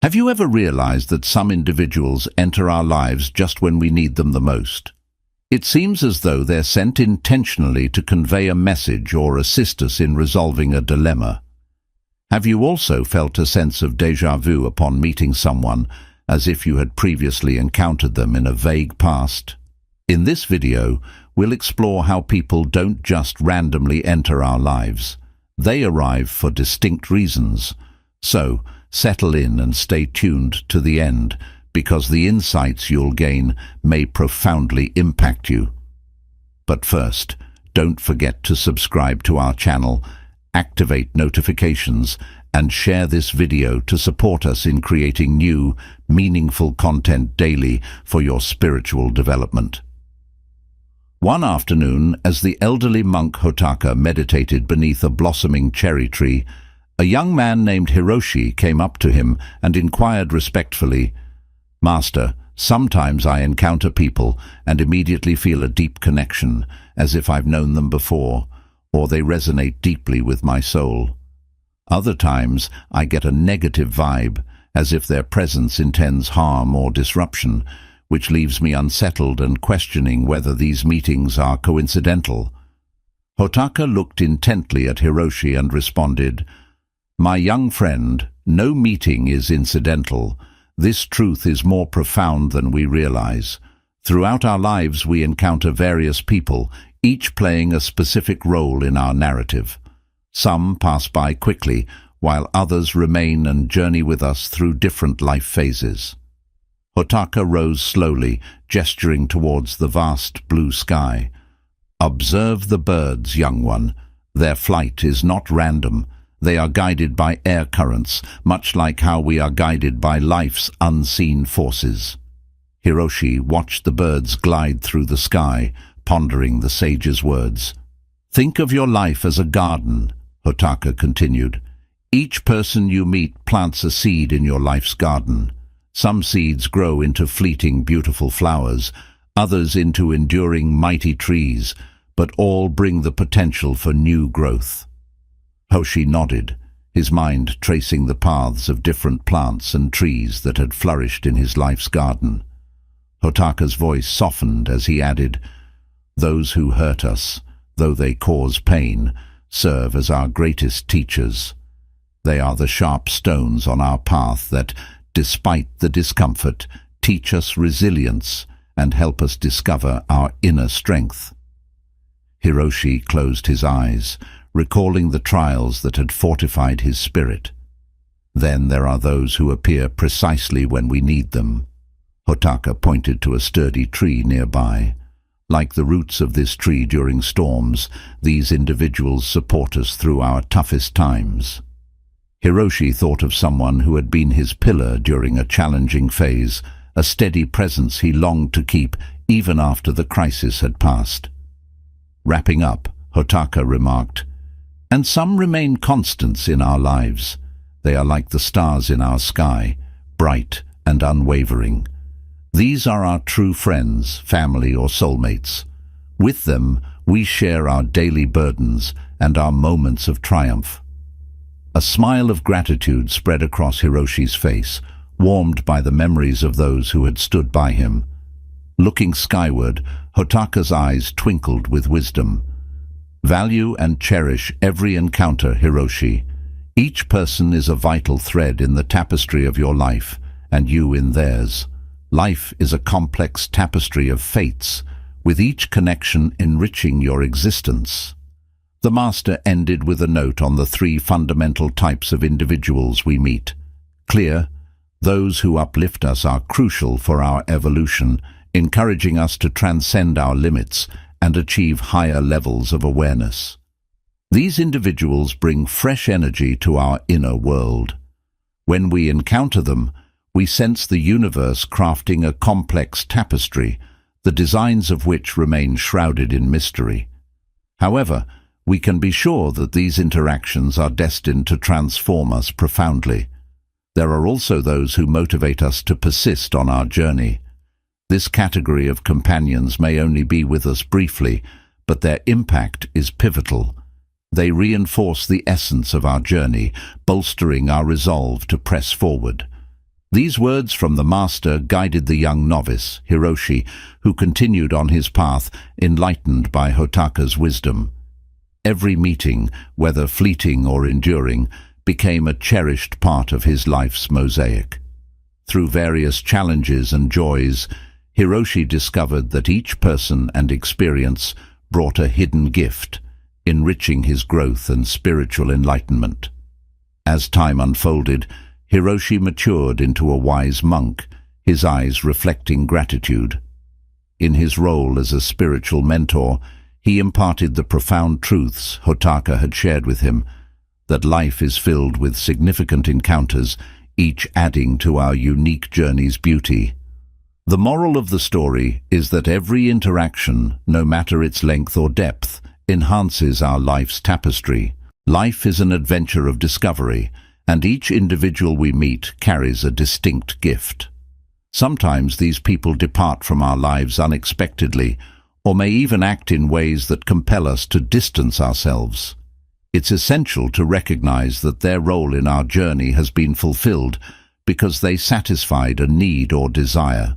Have you ever realized that some individuals enter our lives just when we need them the most? It seems as though they're sent intentionally to convey a message or assist us in resolving a dilemma. Have you also felt a sense of déjà vu upon meeting someone, as if you had previously encountered them in a vague past? In this video, we'll explore how people don't just randomly enter our lives. They arrive for distinct reasons. So, settle in and stay tuned to the end, because the insights you'll gain may profoundly impact you. But first, don't forget to subscribe to our channel, activate notifications, and share this video to support us in creating new, meaningful content daily for your spiritual development. One afternoon, as the elderly monk Hotaka meditated beneath a blossoming cherry tree, a young man named Hiroshi came up to him and inquired respectfully, "Master, sometimes I encounter people and immediately feel a deep connection, as if I've known them before, or they resonate deeply with my soul. Other times I get a negative vibe, as if their presence intends harm or disruption, which leaves me unsettled and questioning whether these meetings are coincidental." Hotaka looked intently at Hiroshi and responded, "My young friend, no meeting is incidental. This truth is more profound than we realize. Throughout our lives we encounter various people, each playing a specific role in our narrative. Some pass by quickly, while others remain and journey with us through different life phases." Hotaka rose slowly, gesturing towards the vast blue sky. "Observe the birds, young one. Their flight is not random. They are guided by air currents, much like how we are guided by life's unseen forces." Hiroshi watched the birds glide through the sky, pondering the sage's words. "Think of your life as a garden," Hotaka continued. "Each person you meet plants a seed in your life's garden. Some seeds grow into fleeting, beautiful flowers, others into enduring, mighty trees, but all bring the potential for new growth." Hoshi nodded, his mind tracing the paths of different plants and trees that had flourished in his life's garden. Hotaka's voice softened as he added, "Those who hurt us, though they cause pain, serve as our greatest teachers. They are the sharp stones on our path that, despite the discomfort, teach us resilience and help us discover our inner strength." Hiroshi closed his eyes, recalling the trials that had fortified his spirit. "Then there are those who appear precisely when we need them." Hotaka pointed to a sturdy tree nearby. "Like the roots of this tree during storms, these individuals support us through our toughest times." Hiroshi thought of someone who had been his pillar during a challenging phase, a steady presence he longed to keep even after the crisis had passed. Wrapping up, Hotaka remarked, "And some remain constants in our lives. They are like the stars in our sky, bright and unwavering. These are our true friends, family or soulmates. With them, we share our daily burdens and our moments of triumph." A smile of gratitude spread across Hiroshi's face, warmed by the memories of those who had stood by him. Looking skyward, Hotaka's eyes twinkled with wisdom. "Value and cherish every encounter, Hiroshi. Each person is a vital thread in the tapestry of your life, and you in theirs. Life is a complex tapestry of fates, with each connection enriching your existence." The master ended with a note on the three fundamental types of individuals we meet. Clear, those who uplift us are crucial for our evolution, encouraging us to transcend our limits and achieve higher levels of awareness. These individuals bring fresh energy to our inner world. When we encounter them, we sense the universe crafting a complex tapestry, the designs of which remain shrouded in mystery. However, we can be sure that these interactions are destined to transform us profoundly. There are also those who motivate us to persist on our journey. This category of companions may only be with us briefly, but their impact is pivotal. They reinforce the essence of our journey, bolstering our resolve to press forward. These words from the master guided the young novice, Hiroshi, who continued on his path, enlightened by Hotaka's wisdom. Every meeting, whether fleeting or enduring, became a cherished part of his life's mosaic. Through various challenges and joys, Hiroshi discovered that each person and experience brought a hidden gift, enriching his growth and spiritual enlightenment. As time unfolded, Hiroshi matured into a wise monk, his eyes reflecting gratitude. In his role as a spiritual mentor, he imparted the profound truths Hotaka had shared with him, that life is filled with significant encounters, each adding to our unique journey's beauty. The moral of the story is that every interaction, no matter its length or depth, enhances our life's tapestry. Life is an adventure of discovery, and each individual we meet carries a distinct gift. Sometimes these people depart from our lives unexpectedly, or may even act in ways that compel us to distance ourselves. It's essential to recognize that their role in our journey has been fulfilled because they satisfied a need or desire.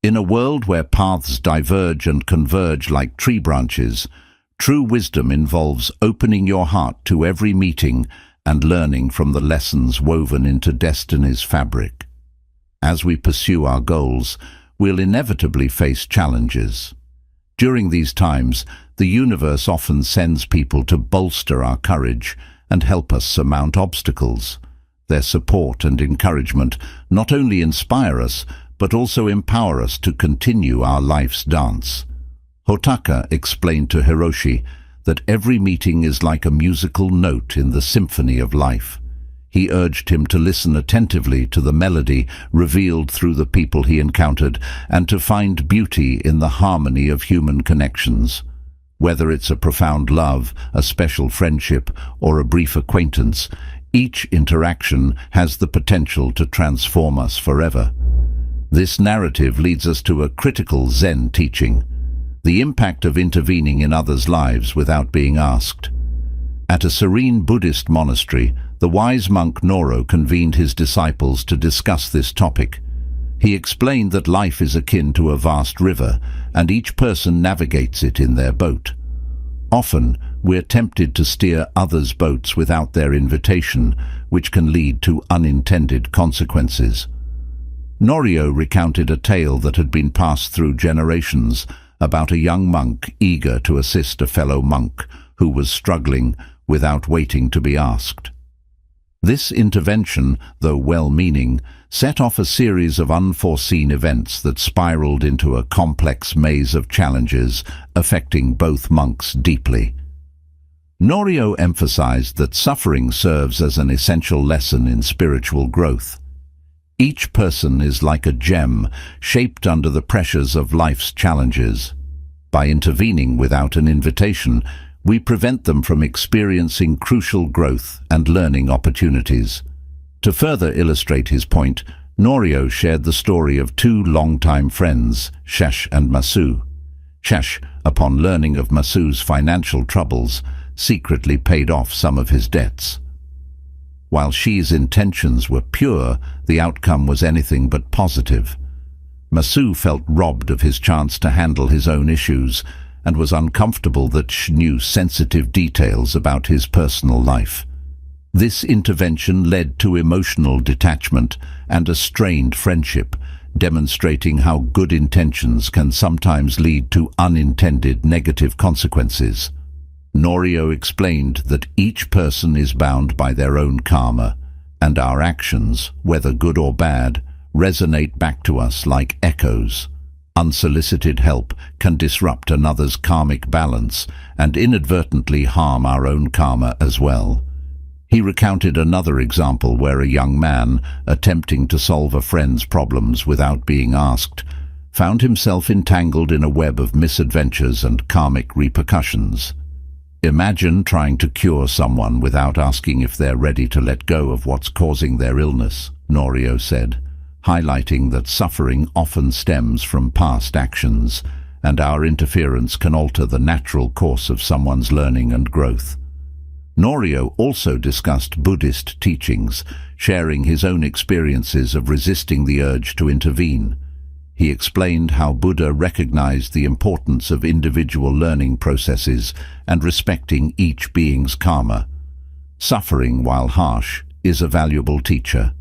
In a world where paths diverge and converge like tree branches, true wisdom involves opening your heart to every meeting and learning from the lessons woven into destiny's fabric. As we pursue our goals, we'll inevitably face challenges. During these times, the universe often sends people to bolster our courage and help us surmount obstacles. Their support and encouragement not only inspire us, but also empower us to continue our life's dance. Hotaka explained to Hiroshi that every meeting is like a musical note in the symphony of life. He urged him to listen attentively to the melody revealed through the people he encountered and to find beauty in the harmony of human connections. Whether it's a profound love, a special friendship, or a brief acquaintance, each interaction has the potential to transform us forever. This narrative leads us to a critical Zen teaching: the impact of intervening in others' lives without being asked. At a serene Buddhist monastery, the wise monk Noro convened his disciples to discuss this topic. He explained that life is akin to a vast river, and each person navigates it in their boat. Often, we're tempted to steer others' boats without their invitation, which can lead to unintended consequences. Norio recounted a tale that had been passed through generations about a young monk eager to assist a fellow monk who was struggling without waiting to be asked. This intervention, though well-meaning, set off a series of unforeseen events that spiraled into a complex maze of challenges affecting both monks deeply. Norio emphasized that suffering serves as an essential lesson in spiritual growth. Each person is like a gem shaped under the pressures of life's challenges. By intervening without an invitation, we prevent them from experiencing crucial growth and learning opportunities. To further illustrate his point, Norio shared the story of two longtime friends, Shesh and Masu. Shesh, upon learning of Masu's financial troubles, secretly paid off some of his debts. While Shi's intentions were pure, the outcome was anything but positive. Masu felt robbed of his chance to handle his own issues and was uncomfortable that Shi knew sensitive details about his personal life. This intervention led to emotional detachment and a strained friendship, demonstrating how good intentions can sometimes lead to unintended negative consequences. Norio explained that each person is bound by their own karma, and our actions, whether good or bad, resonate back to us like echoes. Unsolicited help can disrupt another's karmic balance and inadvertently harm our own karma as well. He recounted another example where a young man, attempting to solve a friend's problems without being asked, found himself entangled in a web of misadventures and karmic repercussions. Imagine trying to cure someone without asking if they're ready to let go of what's causing their illness, Norio said, highlighting that suffering often stems from past actions, and our interference can alter the natural course of someone's learning and growth. Norio also discussed Buddhist teachings, sharing his own experiences of resisting the urge to intervene. He explained how Buddha recognized the importance of individual learning processes and respecting each being's karma. Suffering, while harsh, is a valuable teacher.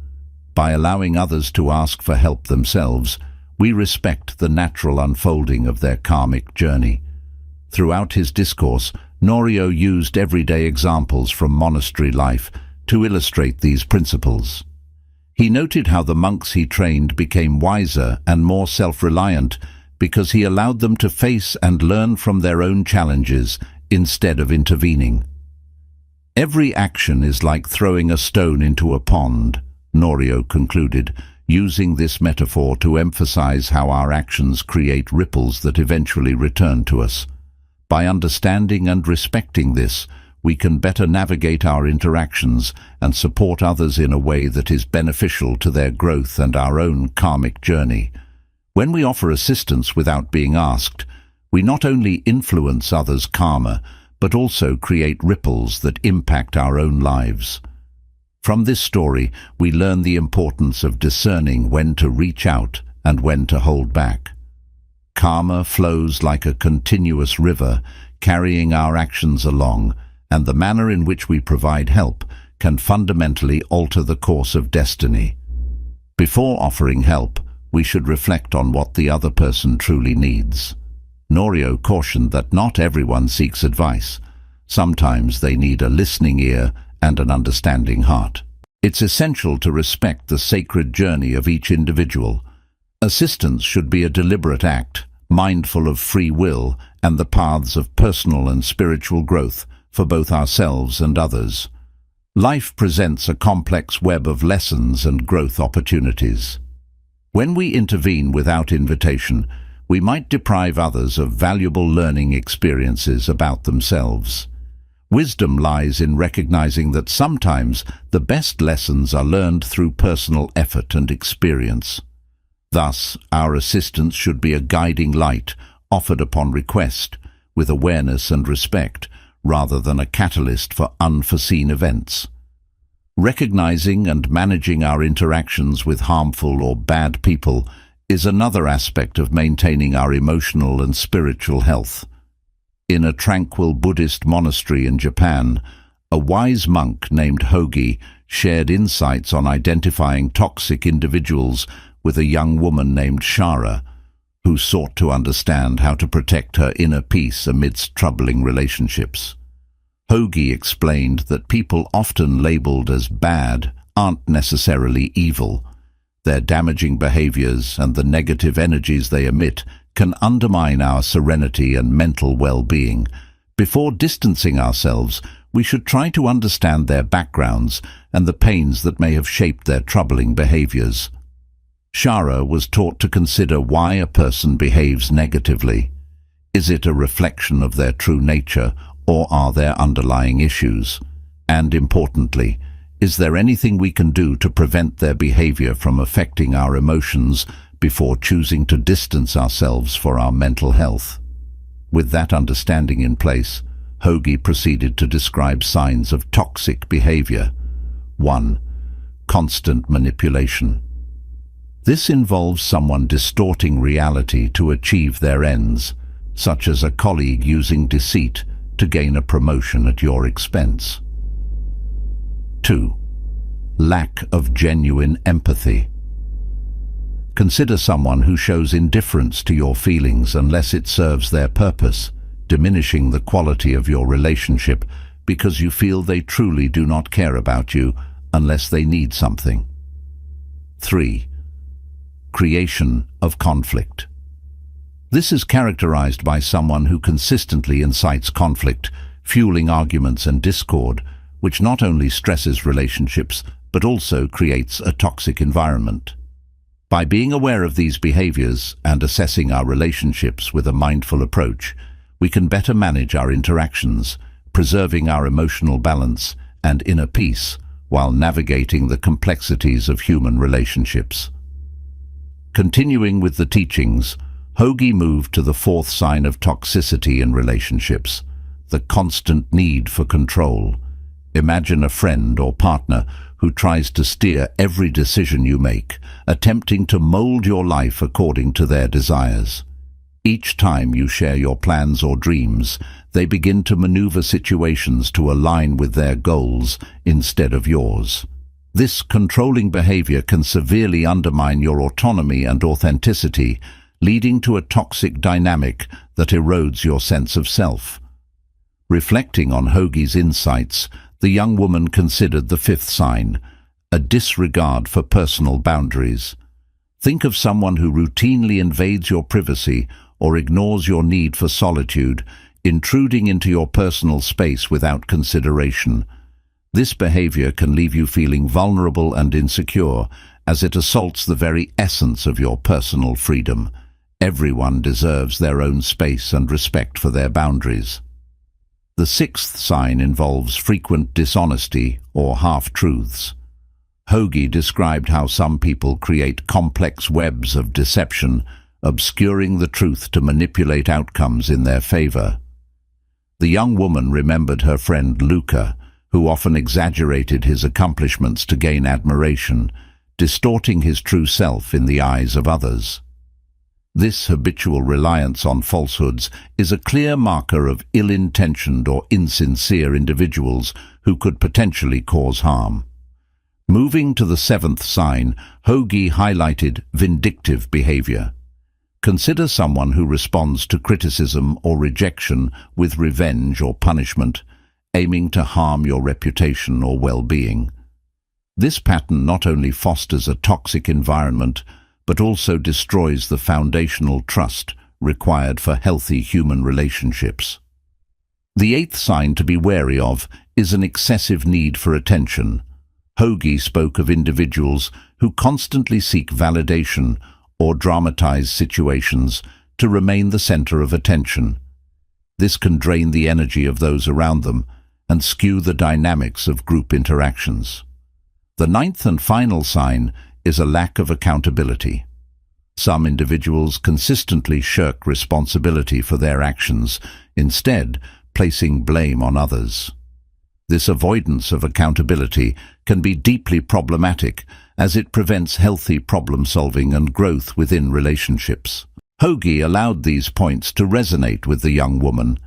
By allowing others to ask for help themselves, we respect the natural unfolding of their karmic journey. Throughout his discourse, Norio used everyday examples from monastery life to illustrate these principles. He noted how the monks he trained became wiser and more self-reliant because he allowed them to face and learn from their own challenges instead of intervening. Every action is like throwing a stone into a pond, Norio concluded, using this metaphor to emphasize how our actions create ripples that eventually return to us. By understanding and respecting this, we can better navigate our interactions and support others in a way that is beneficial to their growth and our own karmic journey. When we offer assistance without being asked, we not only influence others' karma, but also create ripples that impact our own lives. From this story, we learn the importance of discerning when to reach out and when to hold back. Karma flows like a continuous river, carrying our actions along, and the manner in which we provide help can fundamentally alter the course of destiny. Before offering help, we should reflect on what the other person truly needs. Norio cautioned that not everyone seeks advice. Sometimes they need a listening ear and an understanding heart. It's essential to respect the sacred journey of each individual. Assistance should be a deliberate act, mindful of free will and the paths of personal and spiritual growth for both ourselves and others. Life presents a complex web of lessons and growth opportunities. When we intervene without invitation, we might deprive others of valuable learning experiences about themselves. Wisdom lies in recognizing that sometimes the best lessons are learned through personal effort and experience. Thus, our assistance should be a guiding light, offered upon request, with awareness and respect, rather than a catalyst for unforeseen events. Recognizing and managing our interactions with harmful or bad people is another aspect of maintaining our emotional and spiritual health. In a tranquil Buddhist monastery in Japan, a wise monk named Hogi shared insights on identifying toxic individuals with a young woman named Shara, who sought to understand how to protect her inner peace amidst troubling relationships. Hogi explained that people often labeled as bad aren't necessarily evil. Their damaging behaviors and the negative energies they emit can undermine our serenity and mental well-being. Before distancing ourselves, we should try to understand their backgrounds and the pains that may have shaped their troubling behaviors. Shara was taught to consider why a person behaves negatively. Is it a reflection of their true nature, or are there underlying issues? And importantly, is there anything we can do to prevent their behavior from affecting our emotions before choosing to distance ourselves for our mental health? With that understanding in place, Hogi proceeded to describe signs of toxic behavior. 1. Constant manipulation. This involves someone distorting reality to achieve their ends, such as a colleague using deceit to gain a promotion at your expense. 2. Lack of genuine empathy. Consider someone who shows indifference to your feelings unless it serves their purpose, diminishing the quality of your relationship because you feel they truly do not care about you unless they need something. 3. Creation of conflict. This is characterized by someone who consistently incites conflict, fueling arguments and discord, which not only stresses relationships but also creates a toxic environment. By being aware of these behaviors and assessing our relationships with a mindful approach, we can better manage our interactions, preserving our emotional balance and inner peace while navigating the complexities of human relationships. Continuing with the teachings, Hogi moved to the fourth sign of toxicity in relationships, the constant need for control. Imagine a friend or partner who tries to steer every decision you make, attempting to mold your life according to their desires. Each time you share your plans or dreams, they begin to maneuver situations to align with their goals instead of yours. This controlling behavior can severely undermine your autonomy and authenticity, leading to a toxic dynamic that erodes your sense of self. Reflecting on Hogi's insights, the young woman considered the fifth sign, a disregard for personal boundaries. Think of someone who routinely invades your privacy or ignores your need for solitude, intruding into your personal space without consideration. This behavior can leave you feeling vulnerable and insecure, as it assaults the very essence of your personal freedom. Everyone deserves their own space and respect for their boundaries. The sixth sign involves frequent dishonesty or half-truths. Hogi described how some people create complex webs of deception, obscuring the truth to manipulate outcomes in their favor. The young woman remembered her friend Luca, who often exaggerated his accomplishments to gain admiration, distorting his true self in the eyes of others. This habitual reliance on falsehoods is a clear marker of ill-intentioned or insincere individuals who could potentially cause harm. Moving to the seventh sign, Hogi highlighted vindictive behavior. Consider someone who responds to criticism or rejection with revenge or punishment, aiming to harm your reputation or well-being. This pattern not only fosters a toxic environment, but also destroys the foundational trust required for healthy human relationships. The eighth sign to be wary of is an excessive need for attention. Hogi spoke of individuals who constantly seek validation or dramatize situations to remain the center of attention. This can drain the energy of those around them and skew the dynamics of group interactions. The ninth and final sign is a lack of accountability. Some individuals consistently shirk responsibility for their actions, instead placing blame on others. This avoidance of accountability can be deeply problematic, as it prevents healthy problem-solving and growth within relationships. Hogi allowed these points to resonate with the young woman,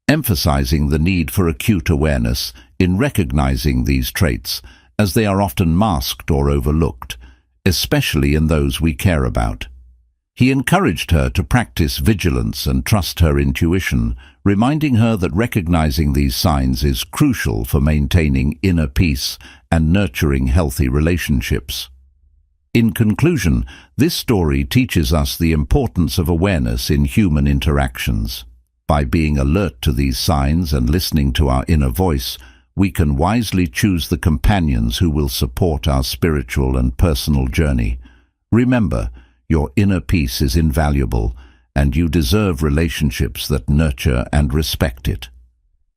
emphasizing the need for acute awareness in recognizing these traits, as they are often masked or overlooked, especially in those we care about. He encouraged her to practice vigilance and trust her intuition, reminding her that recognizing these signs is crucial for maintaining inner peace and nurturing healthy relationships. In conclusion, this story teaches us the importance of awareness in human interactions. By being alert to these signs and listening to our inner voice, we can wisely choose the companions who will support our spiritual and personal journey. Remember, your inner peace is invaluable, and you deserve relationships that nurture and respect it.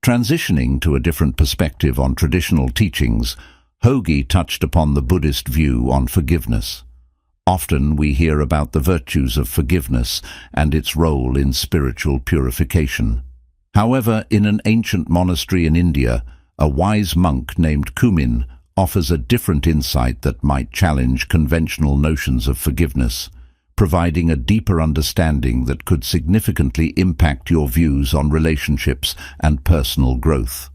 Transitioning to a different perspective on traditional teachings, Hogi touched upon the Buddhist view on forgiveness. Often we hear about the virtues of forgiveness and its role in spiritual purification. However, in an ancient monastery in India, a wise monk named Kumin offers a different insight that might challenge conventional notions of forgiveness, providing a deeper understanding that could significantly impact your views on relationships and personal growth.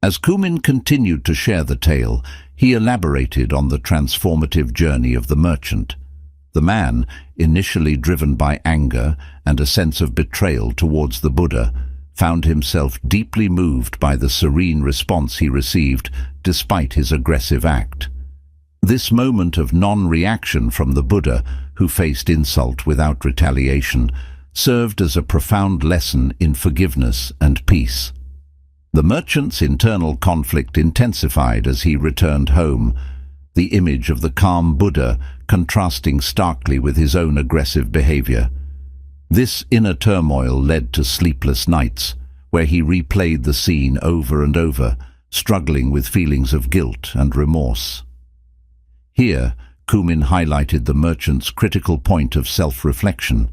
As Kumin continued to share the tale, he elaborated on the transformative journey of the merchant. The man, initially driven by anger and a sense of betrayal towards the Buddha, found himself deeply moved by the serene response he received despite his aggressive act. This moment of non-reaction from the Buddha, who faced insult without retaliation, served as a profound lesson in forgiveness and peace. The merchant's internal conflict intensified as he returned home, the image of the calm Buddha contrasting starkly with his own aggressive behavior. This inner turmoil led to sleepless nights, where he replayed the scene over and over, struggling with feelings of guilt and remorse. Here, Kumin highlighted the merchant's critical point of self-reflection.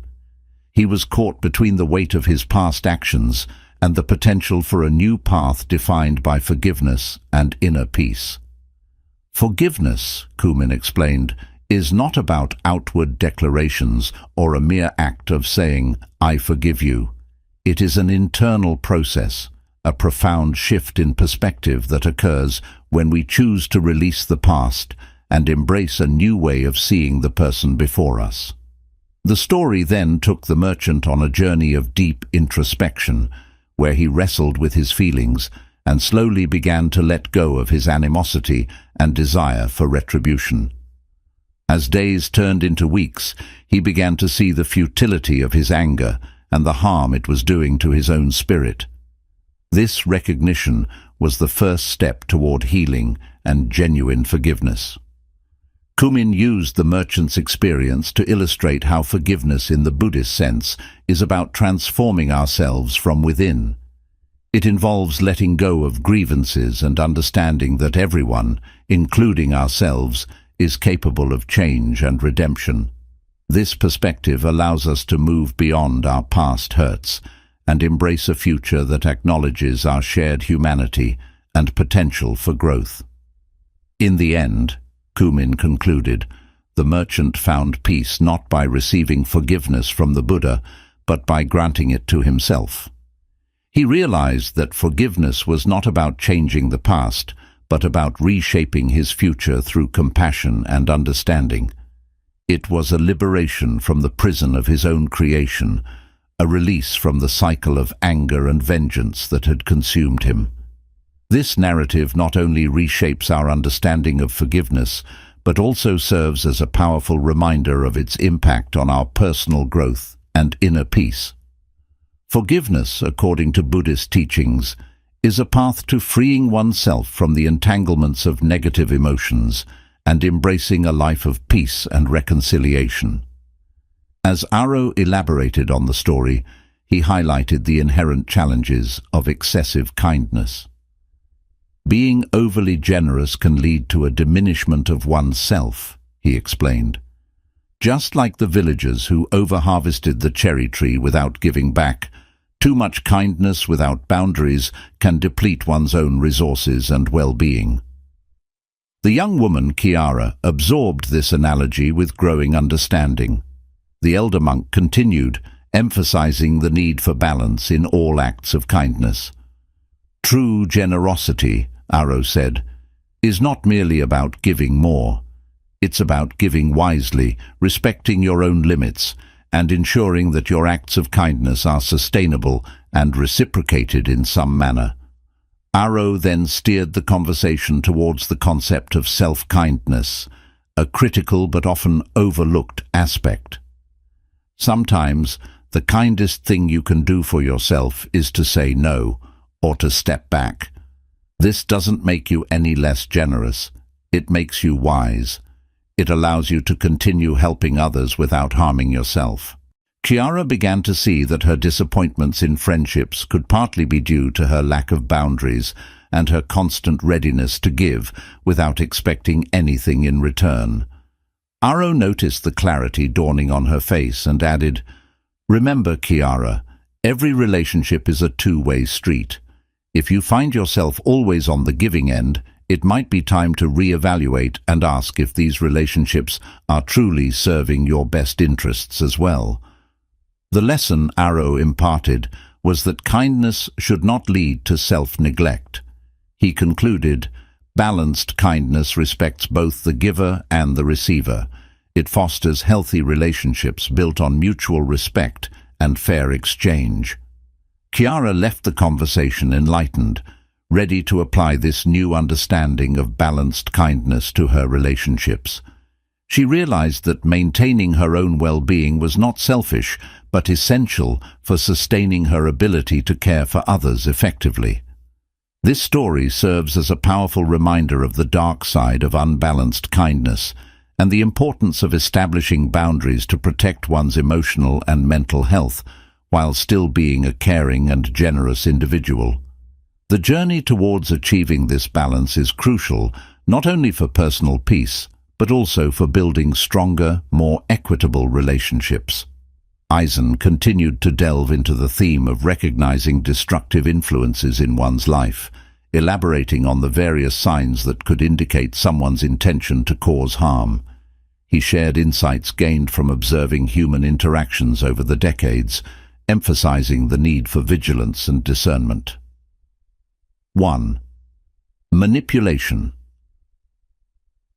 He was caught between the weight of his past actions and the potential for a new path defined by forgiveness and inner peace. Forgiveness, Kumin explained, is not about outward declarations or a mere act of saying, "I forgive you." It is an internal process, a profound shift in perspective that occurs when we choose to release the past and embrace a new way of seeing the person before us. The story then took the merchant on a journey of deep introspection, where he wrestled with his feelings and slowly began to let go of his animosity and desire for retribution. As days turned into weeks, he began to see the futility of his anger and the harm it was doing to his own spirit. This recognition was the first step toward healing and genuine forgiveness. Kumin used the merchant's experience to illustrate how forgiveness in the Buddhist sense is about transforming ourselves from within. It involves letting go of grievances and understanding that everyone, including ourselves, is capable of change and redemption. This perspective allows us to move beyond our past hurts and embrace a future that acknowledges our shared humanity and potential for growth. In the end, Kumin concluded, the merchant found peace not by receiving forgiveness from the Buddha, but by granting it to himself. He realized that forgiveness was not about changing the past, but about reshaping his future through compassion and understanding. It was a liberation from the prison of his own creation, a release from the cycle of anger and vengeance that had consumed him. This narrative not only reshapes our understanding of forgiveness, but also serves as a powerful reminder of its impact on our personal growth and inner peace. Forgiveness, according to Buddhist teachings, is a path to freeing oneself from the entanglements of negative emotions and embracing a life of peace and reconciliation. As Aro elaborated on the story, he highlighted the inherent challenges of excessive kindness. Being overly generous can lead to a diminishment of oneself, he explained. Just like the villagers who over-harvested the cherry tree without giving back, too much kindness without boundaries can deplete one's own resources and well-being. The young woman, Chiara, absorbed this analogy with growing understanding. The elder monk continued, emphasizing the need for balance in all acts of kindness. True generosity, Aro said, is not merely about giving more. It's about giving wisely, respecting your own limits, and ensuring that your acts of kindness are sustainable and reciprocated in some manner. Aro then steered the conversation towards the concept of self-kindness, a critical but often overlooked aspect. Sometimes, the kindest thing you can do for yourself is to say no, or to step back. This doesn't make you any less generous. It makes you wise. It allows you to continue helping others without harming yourself. Chiara began to see that her disappointments in friendships could partly be due to her lack of boundaries and her constant readiness to give without expecting anything in return. Aro noticed the clarity dawning on her face and added, "Remember, Chiara, every relationship is a two-way street. If you find yourself always on the giving end, it might be time to reevaluate and ask if these relationships are truly serving your best interests as well." The lesson Aro imparted was that kindness should not lead to self-neglect. He concluded, balanced kindness respects both the giver and the receiver. It fosters healthy relationships built on mutual respect and fair exchange. Chiara left the conversation enlightened, ready to apply this new understanding of balanced kindness to her relationships. She realized that maintaining her own well-being was not selfish, but essential for sustaining her ability to care for others effectively. This story serves as a powerful reminder of the dark side of unbalanced kindness and the importance of establishing boundaries to protect one's emotional and mental health while still being a caring and generous individual. The journey towards achieving this balance is crucial not only for personal peace, but also for building stronger, more equitable relationships. Eisen continued to delve into the theme of recognizing destructive influences in one's life, elaborating on the various signs that could indicate someone's intention to cause harm. He shared insights gained from observing human interactions over the decades, emphasizing the need for vigilance and discernment. 1. Manipulation.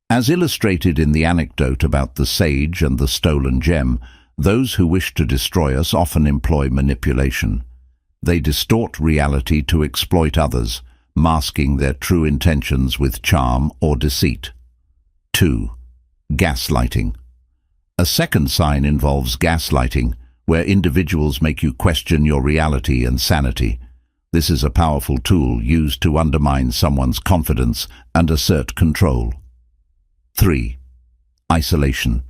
As illustrated in the anecdote about the sage and the stolen gem, those who wish to destroy us often employ manipulation. They distort reality to exploit others, masking their true intentions with charm or deceit. 2. Gaslighting. A second sign involves gaslighting, where individuals make you question your reality and sanity. This is a powerful tool used to undermine someone's confidence and assert control. 3. Isolation.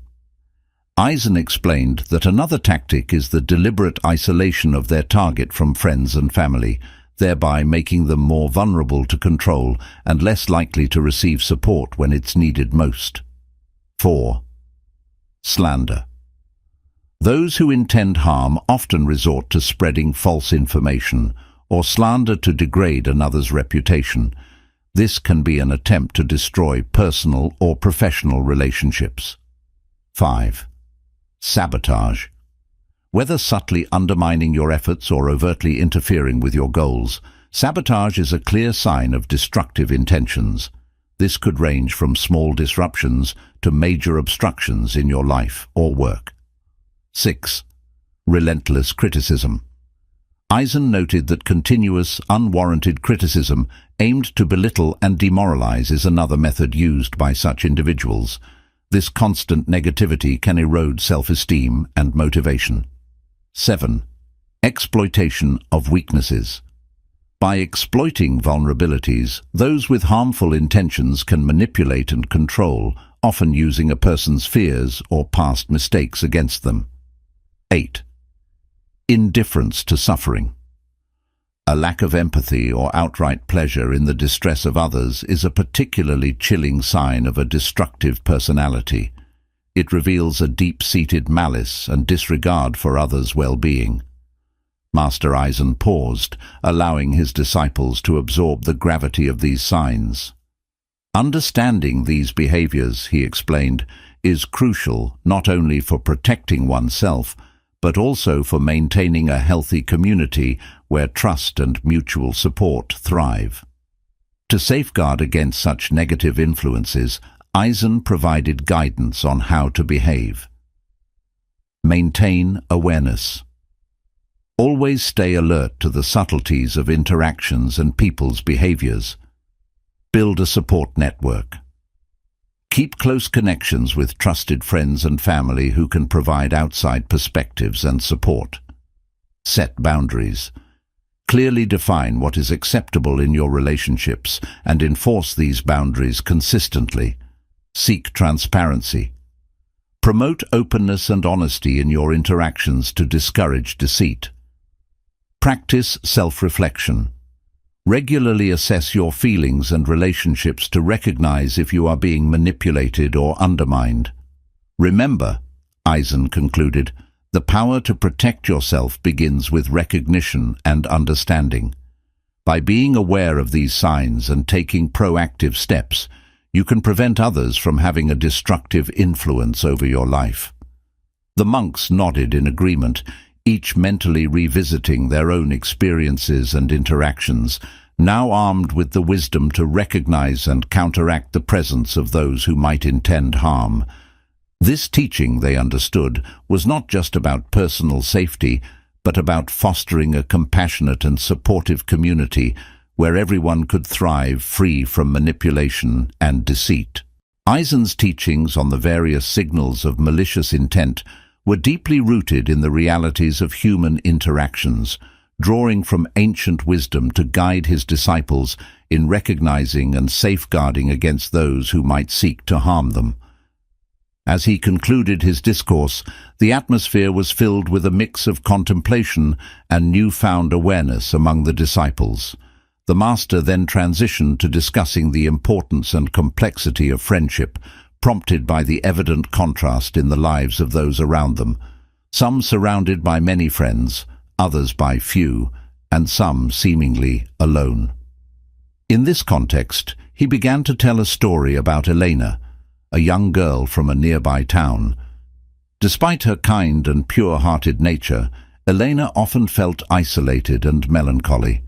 Eisen explained that another tactic is the deliberate isolation of their target from friends and family, thereby making them more vulnerable to control and less likely to receive support when it's needed most. 4. Slander. Those who intend harm often resort to spreading false information or slander to degrade another's reputation. This can be an attempt to destroy personal or professional relationships. 5. Sabotage. Whether subtly undermining your efforts or overtly interfering with your goals, sabotage is a clear sign of destructive intentions. This could range from small disruptions to major obstructions in your life or work. 6. Relentless criticism. Eisen noted that continuous, unwarranted criticism aimed to belittle and demoralize is another method used by such individuals. This constant negativity can erode self-esteem and motivation. 7. Exploitation of weaknesses. By exploiting vulnerabilities, those with harmful intentions can manipulate and control, often using a person's fears or past mistakes against them. 8. Indifference to suffering. A lack of empathy or outright pleasure in the distress of others is a particularly chilling sign of a destructive personality. It reveals a deep-seated malice and disregard for others' well-being. Master Eisen paused, allowing his disciples to absorb the gravity of these signs. Understanding these behaviors, he explained, is crucial not only for protecting oneself, but also for maintaining a healthy community where trust and mutual support thrive. To safeguard against such negative influences, Eisen provided guidance on how to behave. Maintain awareness. Always stay alert to the subtleties of interactions and people's behaviors. Build a support network. Keep close connections with trusted friends and family who can provide outside perspectives and support. Set boundaries. Clearly define what is acceptable in your relationships and enforce these boundaries consistently. Seek transparency. Promote openness and honesty in your interactions to discourage deceit. Practice self-reflection. Regularly assess your feelings and relationships to recognize if you are being manipulated or undermined. Remember, Eisen concluded, the power to protect yourself begins with recognition and understanding. By being aware of these signs and taking proactive steps, you can prevent others from having a destructive influence over your life. The monks nodded in agreement, each mentally revisiting their own experiences and interactions, now armed with the wisdom to recognize and counteract the presence of those who might intend harm. This teaching, they understood, was not just about personal safety, but about fostering a compassionate and supportive community where everyone could thrive free from manipulation and deceit. Eisen's teachings on the various signals of malicious intent were deeply rooted in the realities of human interactions, drawing from ancient wisdom to guide his disciples in recognizing and safeguarding against those who might seek to harm them. As he concluded his discourse, the atmosphere was filled with a mix of contemplation and newfound awareness among the disciples. The master then transitioned to discussing the importance and complexity of friendship, prompted by the evident contrast in the lives of those around them. some surrounded by many friends, others by few, and some seemingly alone. In this context, he began to tell a story about Elena, a young girl from a nearby town. Despite her kind and pure-hearted nature, Elena often felt isolated and melancholy.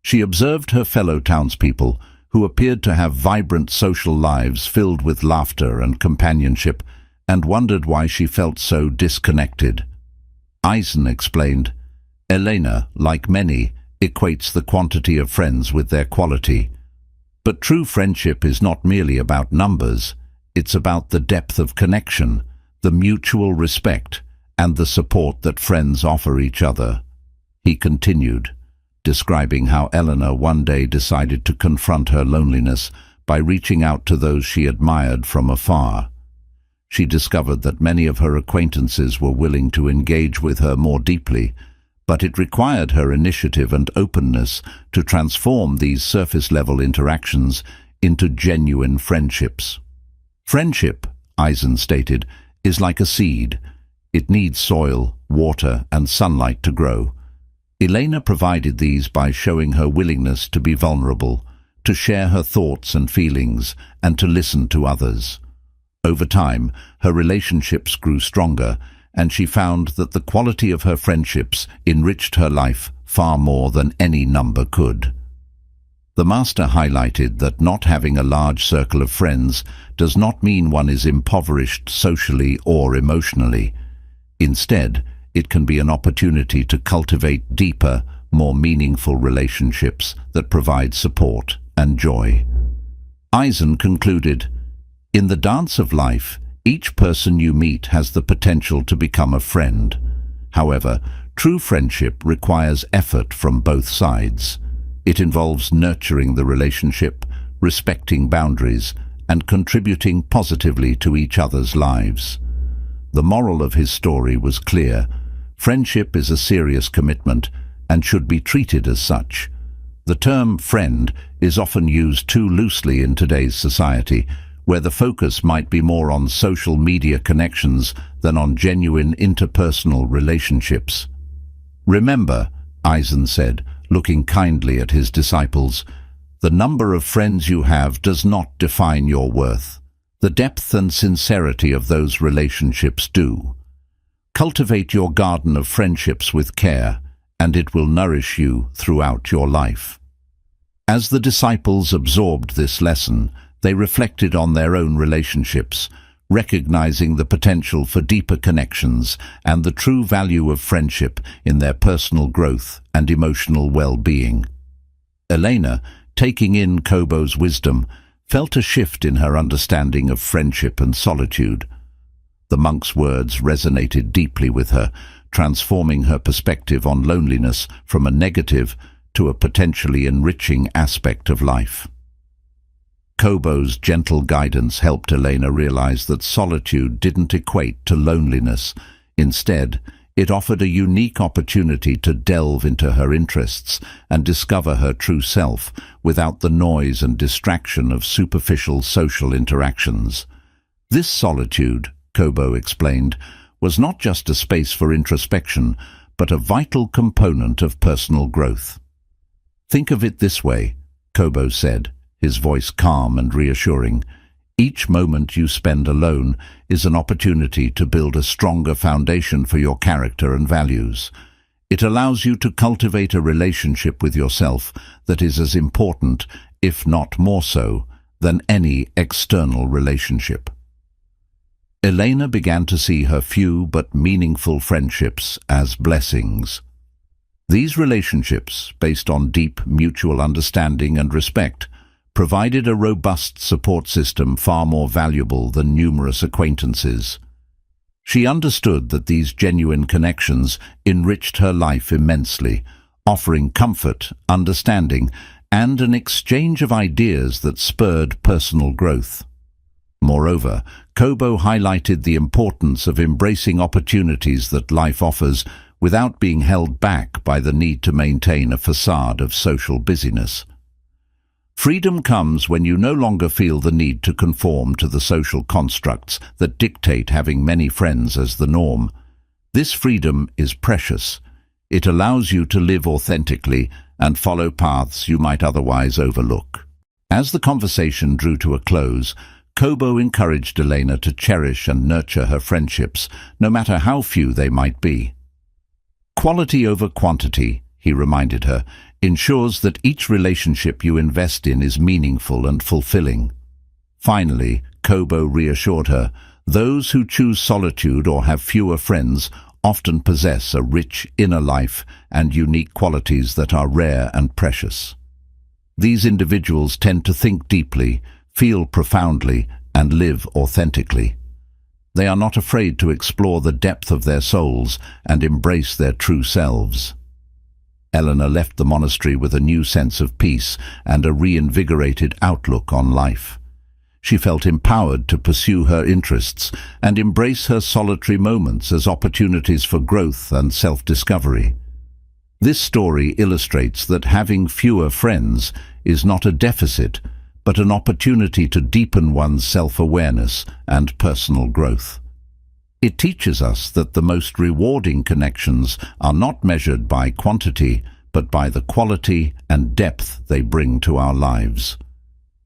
She observed her fellow townspeople, who appeared to have vibrant social lives filled with laughter and companionship, and wondered why she felt so disconnected. Eisen explained, "Elena, like many, equates the quantity of friends with their quality. But true friendship is not merely about numbers, it's about the depth of connection, the mutual respect, and the support that friends offer each other." He continued, describing how Eleanor one day decided to confront her loneliness by reaching out to those she admired from afar. She discovered that many of her acquaintances were willing to engage with her more deeply, but it required her initiative and openness to transform these surface-level interactions into genuine friendships. Friendship, Eisen stated, is like a seed. It needs soil, water, and sunlight to grow. Elena provided these by showing her willingness to be vulnerable, to share her thoughts and feelings, and to listen to others. Over time, her relationships grew stronger, and she found that the quality of her friendships enriched her life far more than any number could. The master highlighted that not having a large circle of friends does not mean one is impoverished socially or emotionally. Instead, it can be an opportunity to cultivate deeper, more meaningful relationships that provide support and joy. Eisen concluded, "In the dance of life, each person you meet has the potential to become a friend. However, true friendship requires effort from both sides. It involves nurturing the relationship, respecting boundaries, and contributing positively to each other's lives." The moral of his story was clear. Friendship is a serious commitment and should be treated as such. The term friend is often used too loosely in today's society, where the focus might be more on social media connections than on genuine interpersonal relationships. "Remember," Eisen said, looking kindly at his disciples, "the number of friends you have does not define your worth. The depth and sincerity of those relationships do. Cultivate your garden of friendships with care, and it will nourish you throughout your life." As the disciples absorbed this lesson, they reflected on their own relationships, recognizing the potential for deeper connections and the true value of friendship in their personal growth and emotional well-being. Elena, taking in Kobo's wisdom, felt a shift in her understanding of friendship and solitude. The monk's words resonated deeply with her, transforming her perspective on loneliness from a negative to a potentially enriching aspect of life. Kobo's gentle guidance helped Elena realize that solitude didn't equate to loneliness. Instead, it offered a unique opportunity to delve into her interests and discover her true self without the noise and distraction of superficial social interactions. This solitude, Kobo explained, was not just a space for introspection, but a vital component of personal growth. "Think of it this way," Kobo said, his voice calm and reassuring. "Each moment you spend alone is an opportunity to build a stronger foundation for your character and values. It allows you to cultivate a relationship with yourself that is as important, if not more so, than any external relationship." Elena began to see her few but meaningful friendships as blessings. These relationships, based on deep mutual understanding and respect, provided a robust support system far more valuable than numerous acquaintances. She understood that these genuine connections enriched her life immensely, offering comfort, understanding, and an exchange of ideas that spurred personal growth. Moreover, Kobo highlighted the importance of embracing opportunities that life offers without being held back by the need to maintain a facade of social busyness. Freedom comes when you no longer feel the need to conform to the social constructs that dictate having many friends as the norm. This freedom is precious. It allows you to live authentically and follow paths you might otherwise overlook. As the conversation drew to a close, Kobo encouraged Elena to cherish and nurture her friendships, no matter how few they might be. Quality over quantity, he reminded her, ensures that each relationship you invest in is meaningful and fulfilling. Finally, Kobo reassured her, those who choose solitude or have fewer friends often possess a rich inner life and unique qualities that are rare and precious. These individuals tend to think deeply, feel profoundly, and live authentically. They are not afraid to explore the depth of their souls and embrace their true selves. Eleanor left the monastery with a new sense of peace and a reinvigorated outlook on life. She felt empowered to pursue her interests and embrace her solitary moments as opportunities for growth and self-discovery. This story illustrates that having fewer friends is not a deficit, but an opportunity to deepen one's self-awareness and personal growth. It teaches us that the most rewarding connections are not measured by quantity, but by the quality and depth they bring to our lives.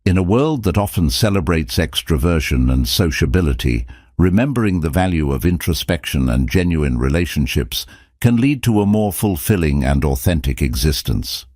In a world that often celebrates extroversion and sociability, remembering the value of introspection and genuine relationships can lead to a more fulfilling and authentic existence.